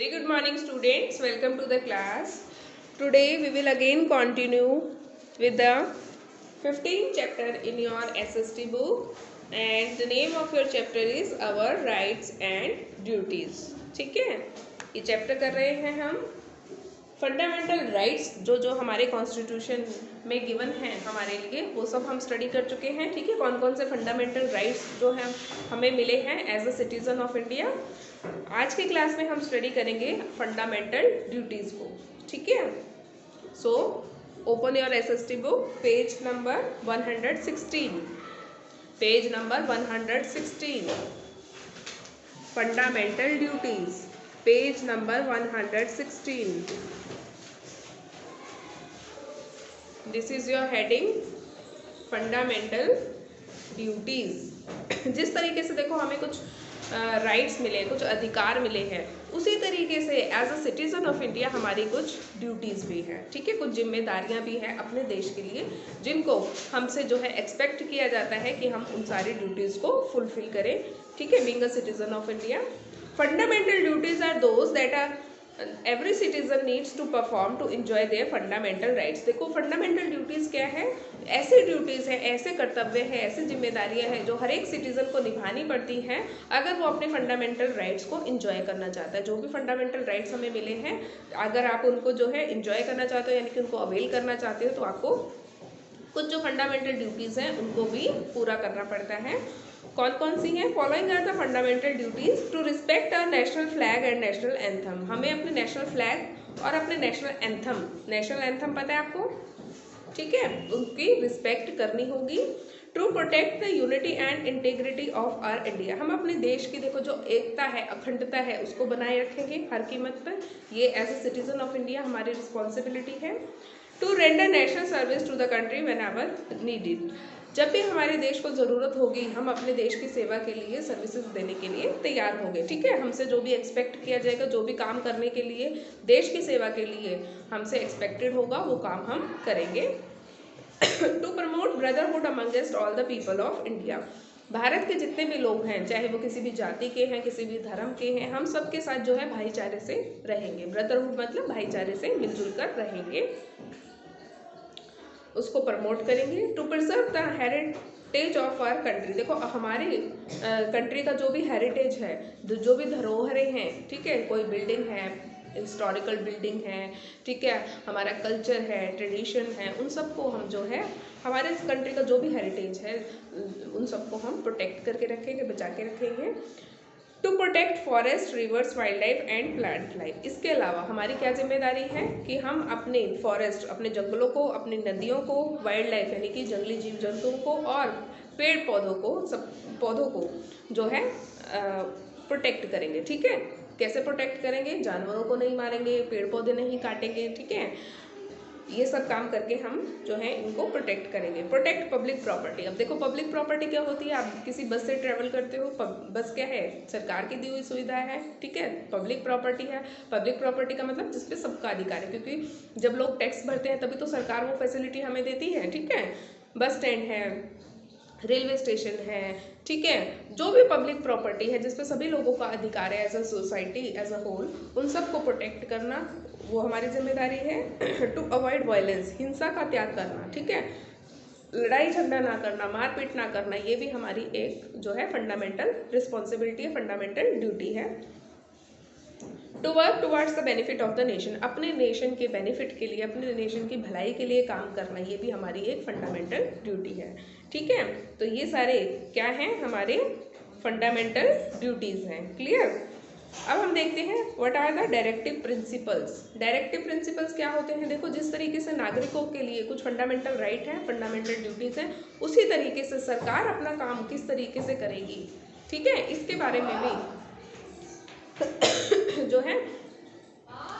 Very good morning students, welcome to the class. Today we will again continue with the 15th chapter in your SST book and the name of your chapter is Our Rights and Duties. ठीक है, ये chapter कर रहे हैं हम fundamental rights जो हमारे constitution में गिवन हैं हमारे लिए, वो सब हम स्टडी कर चुके हैं। ठीक है, कौन कौन से फंडामेंटल राइट्स जो हैं हमें मिले हैं as a citizen of India. आज की क्लास में हम स्टडी करेंगे फंडामेंटल ड्यूटीज़ को। ठीक है, so open your SST book, page number 116, page number 116, fundamental duties, page number 116. This is your heading fundamental duties. जिस तरीके से देखो हमें कुछ राइट्स मिले, कुछ अधिकार मिले हैं, उसी तरीके से as a citizen of India हमारी कुछ ड्यूटीज़ भी हैं। ठीक है, कुछ जिम्मेदारियां भी हैं अपने देश के लिए, जिनको हमसे जो है एक्सपेक्ट किया जाता है कि हम उन सारी ड्यूटीज़ को फुलफिल करें। ठीक है, being a citizen of India, fundamental duties are those that are every citizen needs to perform to enjoy their fundamental rights. देखो फंडामेंटल ड्यूटीज़ क्या है? ऐसी ड्यूटीज़ है, ऐसे कर्तव्य है, ऐसी जिम्मेदारियां हैं जो हर एक सिटीजन को निभानी पड़ती हैं अगर वो अपने फंडामेंटल राइट्स को इंजॉय करना चाहता है। जो भी फंडामेंटल राइट्स हमें मिले हैं, अगर आप उनको जो है इंजॉय करना चाहते हो, यानी कि उनको अवेल करना चाहते हो, तो आपको कुछ जो फंडामेंटल ड्यूटीज़ हैं उनको भी पूरा करना पड़ता है। कौन कौन सी हैं? Following are the fundamental duties to respect our national flag and national anthem. हमें अपने नेशनल फ्लैग और अपने नेशनल एंथम, नेशनल एंथम पता है आपको? ठीक है, उनकी रिस्पेक्ट करनी होगी। To protect the unity and integrity of our India. हम अपने देश की देखो जो एकता है, अखंडता है, उसको बनाए रखेंगे हर कीमत पर। ये as a citizen of India हमारी रिस्पॉन्सिबिलिटी है। To render national service to the country whenever needed. जब भी हमारे देश को ज़रूरत होगी, हम अपने देश की सेवा के लिए, सर्विसेज देने के लिए तैयार होंगे। ठीक है, हमसे जो भी एक्सपेक्ट किया जाएगा, जो भी काम करने के लिए, देश की सेवा के लिए हमसे एक्सपेक्टेड होगा, वो काम हम करेंगे। To promote brotherhood amongst all the people of India. Bharat के जितने भी लोग हैं, चाहे वो किसी भी जाति के हैं, किसी भी धर्म के हैं, हम सबके साथ जो है भाईचारे से रहेंगे। ब्रदरहुड मतलब भाईचारे से मिलजुल कर रहेंगे, उसको प्रमोट करेंगे। To preserve the heritage of our country. देखो हमारी कंट्री का जो भी हेरिटेज है, जो भी धरोहरें हैं, ठीक है, कोई बिल्डिंग है, हिस्टोरिकल बिल्डिंग है, ठीक है, हमारा कल्चर है, ट्रेडिशन है, उन सबको हम जो है, हमारे कंट्री का जो भी हेरिटेज है, उन सबको हम प्रोटेक्ट करके रखेंगे, बचा के रखेंगे। To protect forest, rivers, wildlife and plant life. इसके अलावा हमारी क्या जिम्मेदारी है कि हम अपने फॉरेस्ट, अपने जंगलों को, अपनी नदियों को, वाइल्ड लाइफ यानी कि जंगली जीव जंतुओं को और पेड़ पौधों को, सब पौधों को जो है प्रोटेक्ट करेंगे। ठीक है, कैसे प्रोटेक्ट करेंगे? जानवरों को नहीं मारेंगे, पेड़ पौधे नहीं काटेंगे। ठीक है, ये सब काम करके हम जो है इनको प्रोटेक्ट करेंगे। Protect public property. अब देखो पब्लिक प्रॉपर्टी क्या होती है? आप किसी बस से ट्रेवल करते हो, बस क्या है? सरकार की दी हुई सुविधा है। ठीक है, पब्लिक प्रॉपर्टी है। पब्लिक प्रॉपर्टी का मतलब जिसपे सबका अधिकार है, क्योंकि जब लोग टैक्स भरते हैं तभी तो सरकार वो फैसिलिटी हमें देती है। ठीक है, बस स्टैंड है, रेलवे स्टेशन है, ठीक है, जो भी पब्लिक प्रॉपर्टी है जिस पे सभी लोगों का अधिकार है as a society, as a whole, उन सबको प्रोटेक्ट करना वो हमारी जिम्मेदारी है। टू अवॉइड वायलेंस, हिंसा का त्याग करना। ठीक है, लड़ाई झगड़ा ना करना, मारपीट ना करना, ये भी हमारी एक जो है फंडामेंटल रिस्पॉन्सिबिलिटी है, फंडामेंटल ड्यूटी है। To work towards the benefit of the nation. अपने नेशन के बेनिफिट के लिए, अपने नेशन की भलाई के लिए काम करना, ये भी हमारी एक फंडामेंटल ड्यूटी है। ठीक है, तो ये सारे क्या हैं? हमारे फंडामेंटल ड्यूटीज़ हैं। क्लियर? अब हम देखते हैं what are the directive principles. Directive principles क्या होते हैं? देखो जिस तरीके से नागरिकों के लिए कुछ फंडामेंटल राइट है, फंडामेंटल ड्यूटीज़ हैं, उसी तरीके से सरकार अपना काम किस तरीके से करेगी, ठीक है, इसके बारे में भी जो है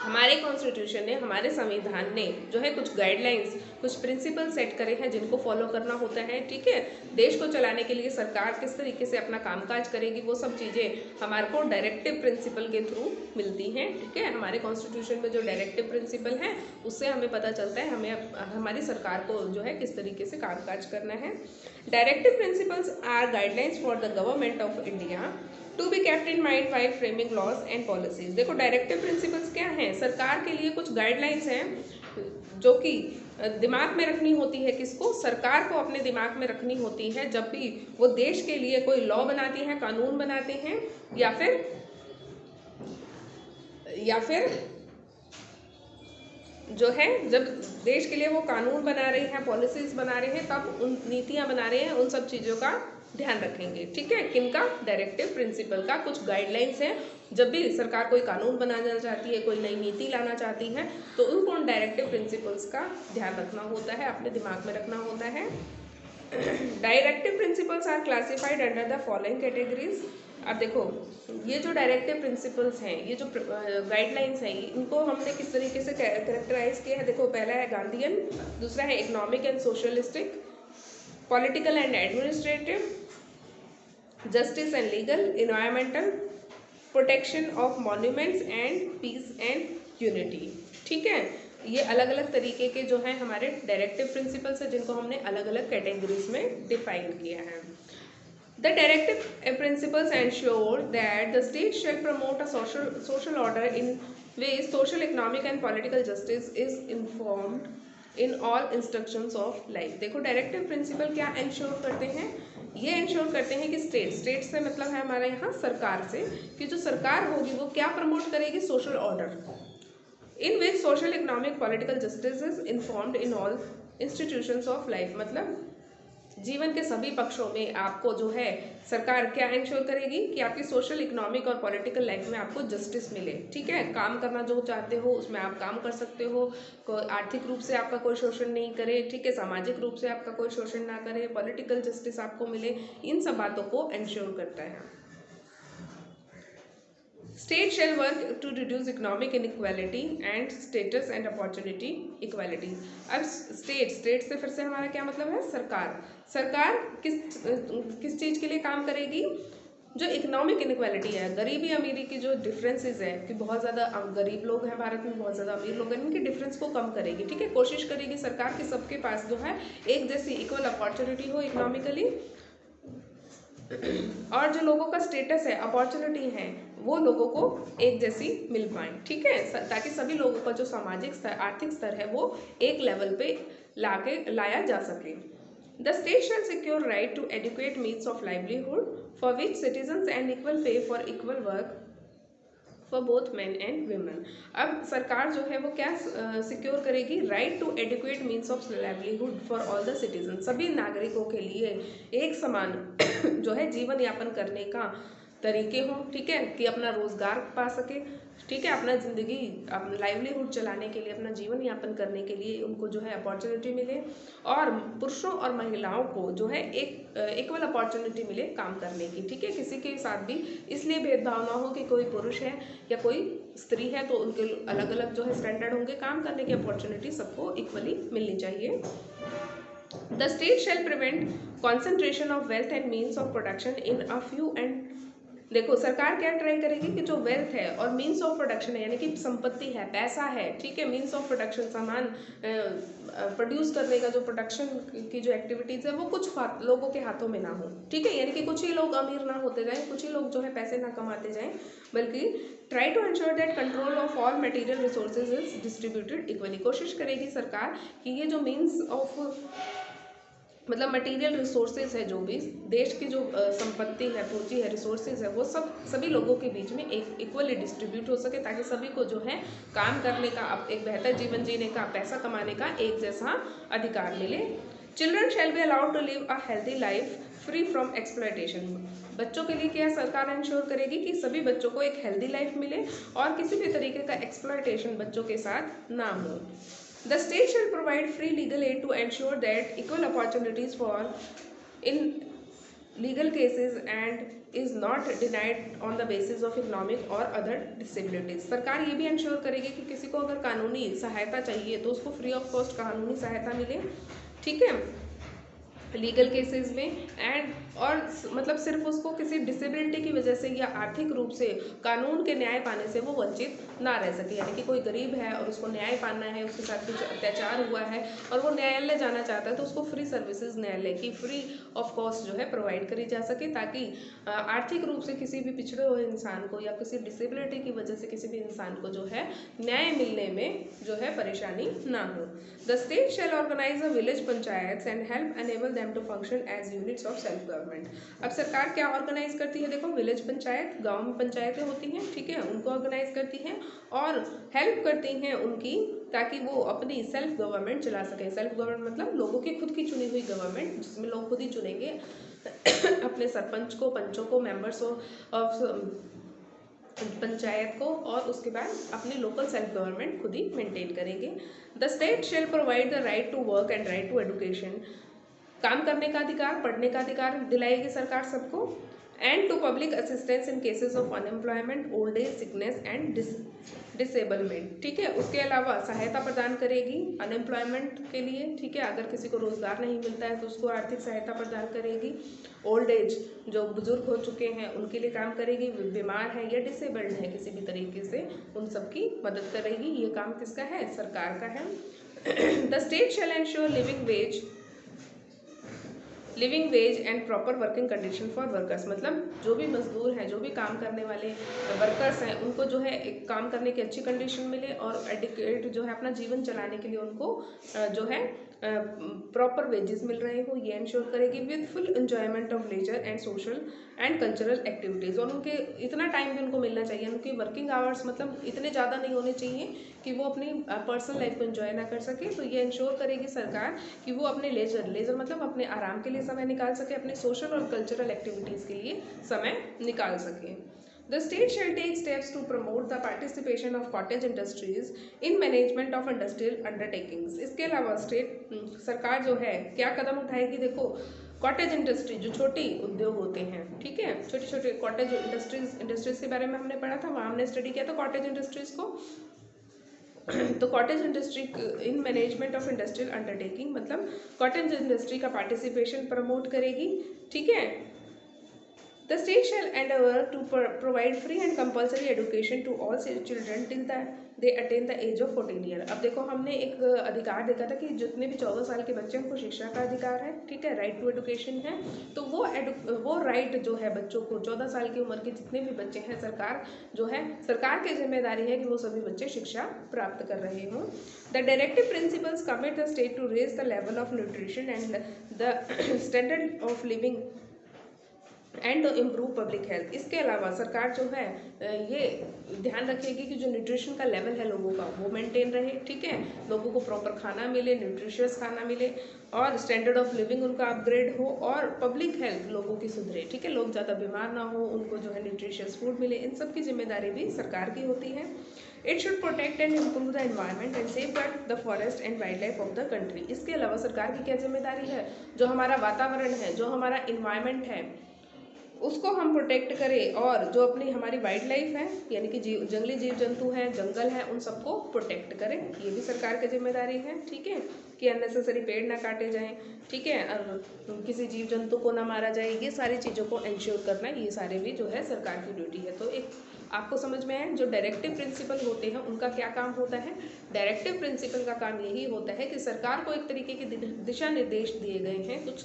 हमारे कॉन्स्टिट्यूशन ने, हमारे संविधान ने जो है कुछ गाइडलाइंस, कुछ प्रिंसिपल सेट करे हैं जिनको फॉलो करना होता है। ठीक है, देश को चलाने के लिए सरकार किस तरीके से अपना कामकाज करेगी, वो सब चीज़ें हमारे को डायरेक्टिव प्रिंसिपल के थ्रू मिलती हैं। ठीक है, हमारे कॉन्स्टिट्यूशन में जो डायरेक्टिव प्रिंसिपल हैं उससे हमें पता चलता है हमें हमारी सरकार को जो है किस तरीके से कामकाज करना है। Directive principles are guidelines for the government of India to be kept in mind while framing laws and policies. देखो डायरेक्टिव प्रिंसिपल्स क्या हैं, सरकार के लिए कुछ गाइडलाइंस हैं जो कि दिमाग में रखनी होती है, किसको, सरकार को अपने दिमाग में रखनी होती है जब भी वो देश के लिए कोई लॉ बनाती है, कानून बनाते हैं, या फिर जो है जब देश के लिए वो कानून बना रहे हैं, पॉलिसीज बना रहे हैं, तब उन नीतियां बना रहे हैं, उन सब चीज़ों का ध्यान रखेंगे। ठीक है, किनका, डायरेक्टिव प्रिंसिपल का कुछ गाइडलाइंस हैं। जब भी सरकार कोई कानून बनाना चाहती है, कोई नई नीति लाना चाहती है, तो उनको उन डायरेक्टिव प्रिंसिपल्स का ध्यान रखना होता है, अपने दिमाग में रखना होता है। Directive principles are classified under the following categories. अब देखो ये जो डायरेक्टिव प्रिंसिपल्स हैं, ये जो गाइडलाइंस हैं, इनको हमने किस तरीके से कैरेक्टराइज किया है। देखो पहला है गांधीयन, दूसरा है economic and socialistic, political and administrative, justice and legal, environmental, protection of monuments and peace and unity. ठीक है, ये अलग अलग तरीके के जो हैं हमारे डायरेक्टिव प्रिंसिपल्स हैं, जिनको हमने अलग अलग कैटेगरीज में डिफाइन किया है। The directive principles ensure that the state shall promote a social order in which social, economic and political justice is informed in all instructions of life। देखो डायरेक्टिव प्रिंसिपल क्या इंश्योर करते हैं, ये ensure करते हैं कि स्टेट से मतलब है हमारे यहाँ सरकार से, कि जो सरकार होगी वो क्या प्रमोट करेगी, social order in which social, economic, political justice is informed in all institutions of life. मतलब जीवन के सभी पक्षों में आपको जो है सरकार क्या इंश्योर करेगी कि आपकी सोशल, इकोनॉमिक और पॉलिटिकल लाइफ में आपको जस्टिस मिले। ठीक है, काम करना जो चाहते हो उसमें आप काम कर सकते हो, कोई आर्थिक रूप से आपका कोई शोषण नहीं करे, ठीक है, सामाजिक रूप से आपका कोई शोषण ना करे, पॉलिटिकल जस्टिस आपको मिले, इन सब बातों को इंश्योर करता है। State shall work to reduce economic inequality and status and opportunity equality। अब स्टेट से फिर से हमारा क्या मतलब है, सरकार किस चीज़ के लिए काम करेगी, जो इकोनॉमिक इनक्वालिटी है, गरीबी अमीरी की जो डिफरेंसेस है, कि बहुत ज़्यादा गरीब लोग हैं भारत में, बहुत ज़्यादा अमीर लोग हैं, इनके डिफरेंस को कम करेगी। ठीक है, कोशिश करेगी सरकार कि सबके पास जो है एक जैसी इक्वल अपॉर्चुनिटी हो इकोनॉमिकली, और जो लोगों का स्टेटस है, अपॉर्चुनिटी है, वो लोगों को एक जैसी मिल पाए। ठीक है, ताकि सभी लोगों का जो सामाजिक स्तर, आर्थिक स्तर है, वो एक लेवल पे लाया जा सके। The state shall secure right to adequate means of livelihood for which citizens and equal pay for equal work for both man and women. अब सरकार जो है वो क्या सिक्योर करेगी, right to adequate means of livelihood for all the citizen, सभी नागरिकों के लिए एक समान जो है जीवन यापन करने का तरीके हों। ठीक है, कि अपना रोजगार पा सके, ठीक है, अपना ज़िंदगी, अपना लाइवलीहुड चलाने के लिए, अपना जीवन यापन करने के लिए उनको जो है अपॉर्चुनिटी मिले, और पुरुषों और महिलाओं को जो है एक इक्वल अपॉर्चुनिटी मिले काम करने की। ठीक है, किसी के साथ भी इसलिए भेदभाव ना हो कि कोई पुरुष है या कोई स्त्री है तो उनके अलग अलग जो है स्टैंडर्ड होंगे, काम करने की अपॉर्चुनिटी सबको इक्वली मिलनी चाहिए। The state shell prevent concentration of wealth and means of production in a few and. देखो सरकार क्या ट्राई करेगी कि जो वेल्थ है और मीन्स ऑफ प्रोडक्शन है, यानी कि संपत्ति है, पैसा है, ठीक है, मीन्स ऑफ प्रोडक्शन, सामान प्रोड्यूस करने का जो प्रोडक्शन की जो एक्टिविटीज़ है, वो कुछ लोगों के हाथों में ना हो। ठीक है, यानी कि कुछ ही लोग अमीर ना होते जाएं, कुछ ही लोग जो है पैसे ना कमाते जाएं, बल्कि try to ensure that control of all material resources is distributed equally. कोशिश करेगी सरकार कि ये जो मीन्स ऑफ मतलब मटेरियल रिसोर्सेज है, जो भी देश की जो संपत्ति है, पूंजी है, रिसोर्सेज है, वो सभी लोगों के बीच में एक इक्वली डिस्ट्रीब्यूट हो सके, ताकि सभी को जो है काम करने का, एक बेहतर जीवन जीने का, पैसा कमाने का एक जैसा अधिकार मिले। Children shall be allowed to live a healthy life free from exploitation. बच्चों के लिए क्या सरकार इंश्योर करेगी कि सभी बच्चों को एक हेल्दी लाइफ मिले और किसी भी तरीके का एक्सप्लॉयटेशन बच्चों के साथ ना हो। The state shall provide free legal aid to ensure that equal opportunities for in legal cases and is not denied on the basis of economic or other disabilities। सरकार ये भी इंश्योर करेगी कि किसी को अगर कानूनी सहायता चाहिए तो उसको फ्री ऑफ कॉस्ट कानूनी सहायता मिले। ठीक है, लीगल केसेस में एंड और मतलब सिर्फ उसको किसी डिसेबिलिटी की वजह से या आर्थिक रूप से कानून के न्याय पाने से वो वंचित ना रह सके। यानी कि कोई गरीब है और उसको न्याय पाना है, उसके साथ कुछ अत्याचार हुआ है और वो न्यायालय जाना चाहता है, तो उसको फ्री सर्विसेज न्यायालय की फ्री ऑफ कॉस्ट जो है प्रोवाइड करी जा सके, ताकि आर्थिक रूप से किसी भी पिछड़े हुए इंसान को या किसी डिसेबिलिटी की वजह से किसी भी इंसान को जो है न्याय मिलने में जो है परेशानी ना हो। The state shall organise a village panchayat and help enable them to function as units of self government. अब सरकार क्या ऑर्गेनाइज करती है, देखो विलेज पंचायत, गांव में पंचायतें होती हैं, ठीक है, उनको ऑर्गेनाइज करती हैं और हेल्प करती हैं उनकी, ताकि वो अपनी सेल्फ गवर्नमेंट चला सके। सेल्फ गवर्नमेंट मतलब लोगों की खुद की चुनी हुई गवर्नमेंट, जिसमें लोग खुद ही चुनेंगे अपने सरपंच को, पंचों को, मेंबर्स ऑफ पंचायत को, और उसके बाद अपनी लोकल सेल्फ गवर्नमेंट खुद ही मेंटेन करेंगे। The state shall provide the right to work and right to education. काम करने का अधिकार, पढ़ने का अधिकार दिलाएगी सरकार सबको। And to public assistance in cases of unemployment, old age, sickness and disablement, ठीक है। उसके अलावा सहायता प्रदान करेगी अनएम्प्लॉयमेंट के लिए, ठीक है, अगर किसी को रोजगार नहीं मिलता है तो उसको आर्थिक सहायता प्रदान करेगी। ओल्ड एज, जो बुजुर्ग हो चुके हैं उनके लिए काम करेगी, बीमार है या डिसेबल्ड है किसी भी तरीके से, उन सबकी मदद करेगी। ये काम किसका है, सरकार का है। The state shell ensure living veg and proper working condition for workers. मतलब जो भी मजदूर हैं, जो भी काम करने वाले वर्कर्स हैं, उनको जो है एक काम करने की अच्छी कंडीशन मिले और एडिक्वेट जो है अपना जीवन चलाने के लिए उनको जो है प्रॉपर वेजेस मिल रहे हो, ये इंश्योर करेगी। With full enjoyment of leisure and social and cultural activities. और उनके इतना टाइम भी उनको मिलना चाहिए, उनकी वर्किंग आवर्स मतलब इतने ज़्यादा नहीं होने चाहिए कि वो अपनी पर्सनल लाइफ को एंजॉय ना कर सके। तो ये इंश्योर करेगी सरकार कि वो अपने लेजर मतलब अपने आराम के लिए समय निकाल सके, अपने सोशल और कल्चरल एक्टिविटीज़ के लिए समय निकाल सके। The state shall take steps to promote the participation of cottage industries in management of industrial undertakings। इसके अलावा स्टेट सरकार जो है क्या कदम उठाएगी, देखो कॉटेज इंडस्ट्री, जो छोटी उद्योग होते हैं, ठीक है, छोटे छोटे कॉटेज इंडस्ट्रीज के बारे में हमने पढ़ा था, वहाँ हमने स्टडी किया था कॉटेज इंडस्ट्रीज को। तो cottage industry in management of industrial undertaking मतलब कॉटेज इंडस्ट्री का पार्टिसिपेशन प्रमोट करेगी, ठीक है। The state shall endeavor to provide free and compulsory education to all children till they attain the age of 14 year। अब देखो हमने एक अधिकार देखा था कि जितने भी 14 साल के बच्चे हैं उनको शिक्षा का अधिकार है, ठीक है, राइट टू एजुकेशन है। तो वो राइट जो है बच्चों को, 14 साल की उम्र के जितने भी बच्चे हैं, सरकार की जिम्मेदारी है कि वो सभी बच्चे शिक्षा प्राप्त कर रहे हों। The directive principles commit the state to raise the level of nutrition and the standard of living and improve public health. इसके अलावा सरकार जो है ये ध्यान रखेगी कि जो न्यूट्रिशन का लेवल है लोगों का वो मेंटेन रहे, ठीक है, लोगों को प्रॉपर खाना मिले, न्यूट्रिशियस खाना मिले और स्टैंडर्ड ऑफ लिविंग उनका अपग्रेड हो और पब्लिक हेल्थ लोगों की सुधरे, ठीक है, लोग ज़्यादा बीमार ना हो, उनको जो है न्यूट्रिशियस फूड मिले। इन सब की जिम्मेदारी भी सरकार की होती है। It should protect and improve the environment and safeguard the forest and wild life of the country. इसके अलावा सरकार की क्या जिम्मेदारी है, जो हमारा वातावरण है, जो हमारा इन्वायरमेंट है, उसको हम प्रोटेक्ट करें और जो अपनी हमारी वाइल्ड लाइफ है यानी कि जंगली जीव जंतु हैं, जंगल है, उन सबको प्रोटेक्ट करें। ये भी सरकार की जिम्मेदारी है, ठीक है, कि अननेसेसरी पेड़ ना काटे जाएं, ठीक है, और किसी जीव जंतु को ना मारा जाए, ये सारी चीज़ों को इंश्योर करना, ये सारे भी जो है सरकार की ड्यूटी है। तो एक आपको समझ में आए जो डायरेक्टिव प्रिंसिपल होते हैं उनका क्या काम होता है। डायरेक्टिव प्रिंसिपल का काम यही होता है कि सरकार को एक तरीके के दिशा निर्देश दिए गए हैं, कुछ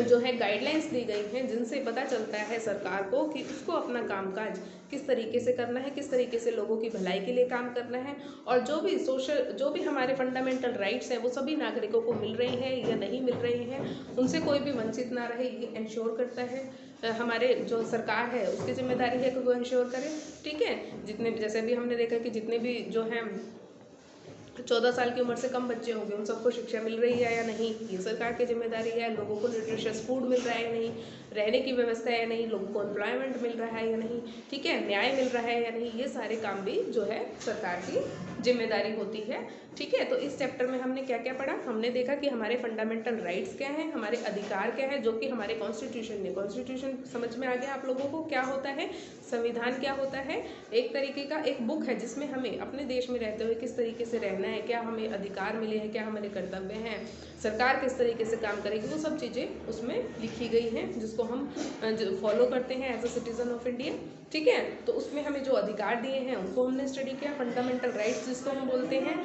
जो है गाइडलाइंस दी गई हैं, जिनसे पता चलता है सरकार को कि उसको अपना कामकाज किस तरीके से करना है, किस तरीके से लोगों की भलाई के लिए काम करना है, और जो भी हमारे फंडामेंटल राइट्स हैं वो सभी नागरिकों को मिल रहे हैं या नहीं मिल रहे हैं, उनसे कोई भी वंचित ना रहे, ये इंश्योर करता है। हमारे जो सरकार है उसकी जिम्मेदारी है कि वो इंश्योर करे, ठीक है। जितने भी, जैसे भी हमने देखा कि जितने भी जो हैं 14 साल की उम्र से कम बच्चे होंगे उन सबको शिक्षा मिल रही है या नहीं, ये सरकार की जिम्मेदारी है। लोगों को न्यूट्रिशियस फूड मिल रहा है या नहीं, रहने की व्यवस्था है या नहीं, लोगों को एम्प्लॉयमेंट मिल रहा है या नहीं, ठीक है, न्याय मिल रहा है या नहीं, ये सारे काम भी जो है सरकार की जिम्मेदारी होती है, ठीक है। तो इस चैप्टर में हमने क्या क्या पढ़ा, हमने देखा कि हमारे फंडामेंटल राइट्स क्या हैं, हमारे अधिकार क्या है, जो कि हमारे कॉन्स्टिट्यूशन में, कॉन्स्टिट्यूशन समझ में आ गया आप लोगों को क्या होता है, संविधान क्या होता है, एक तरीके का एक बुक है जिसमें हमें अपने देश में रहते हुए किस तरीके से रहना रहना है, क्या हमें अधिकार मिले हैं, क्या हमारे कर्तव्य हैं, सरकार किस तरीके से काम करेगी, वो सब चीज़ें उसमें लिखी गई हैं जिसको हम फॉलो करते हैं as a citizen of India. ठीक है, तो उसमें हमें जो अधिकार दिए हैं उनको हमने स्टडी किया, फंडामेंटल राइट्स जिसको हम बोलते हैं,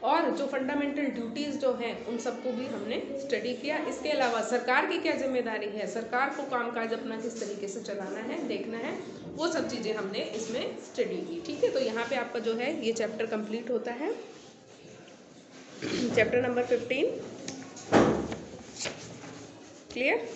और जो फंडामेंटल ड्यूटीज़ जो हैं उन सबको भी हमने स्टडी किया। इसके अलावा सरकार की क्या जिम्मेदारी है, सरकार को कामकाज अपना किस तरीके से चलाना है, देखना है, वो सब चीज़ें हमने इसमें स्टडी की। ठीक है, तो यहाँ पे आपका जो है ये चैप्टर कंप्लीट होता है, चैप्टर नंबर 15। क्लियर।